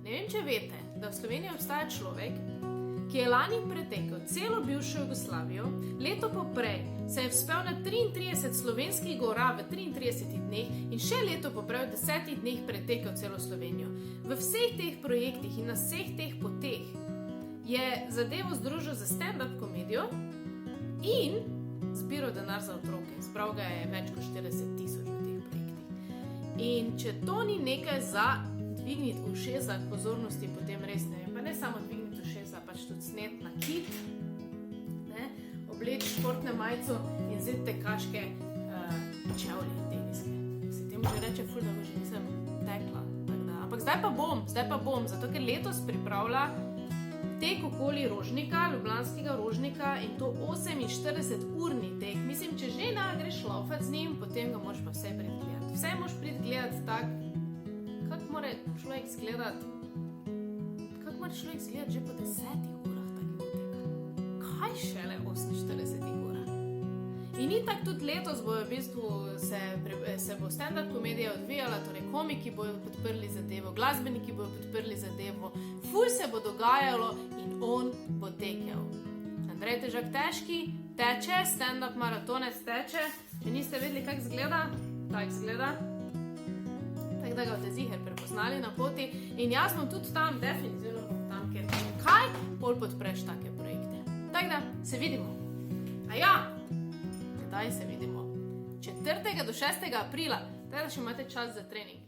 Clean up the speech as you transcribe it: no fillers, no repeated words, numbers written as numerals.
Ne vem, če veste, da v Sloveniji obstaja človek, ki je lani pretekel celo bivšo Jugoslavijo, leto poprej se je vzpel na 33 slovenskih gora v 33 dneh in še leto poprej v 10 dneh pretekel celo Slovenijo. V vseh teh projektih in na vseh teh poteh je zadevo združil za stand-up komedijo in zbiral denar za otroke. Zbral ga je več kot 40 000 v teh projektih. In če to ni nekaj za dvigniti ušesa pozornosti, potem res ne vem. Pa ne samo dvigniti ušesa, pač tudi snet na kit, obleči športne majico in vzeti tekaške čevlje teniske. Se temu že reče ful, da že nisem tekla. Ampak zdaj pa bom, zato ker letos pripravlja tek okoli Rožnika, ljubljanskega Rožnika in to 48-urni tek. Mislim, če že greš laufat z njim, potem ga moraš pa vse priti gledati. Vse moraš priti gledati tak, kako mora človek izgledati že po 10 urah takega teka. Kaj šele 48 urah? In itak tudi letos bojo v bistvu se bo stand-up komedija odvijala, torej komiki bojo podprli zadevo, glasbeniki bojo podprli zadevo, ful se bo dogajalo in on bo tekel. Andrej Težak težki teče, stand-up maratonec teče. Če niste vedeli, kako izgleda, tak izgleda. Tako da ga boste ziher prepoznali na poti. In jaz bom tudi tam, definitivno bom tam, ker kaj pol podpreš take projekte. Tako da, se vidimo. Kdaj se vidimo? 4. do 6. aprila. Tako da še imate čas za trening.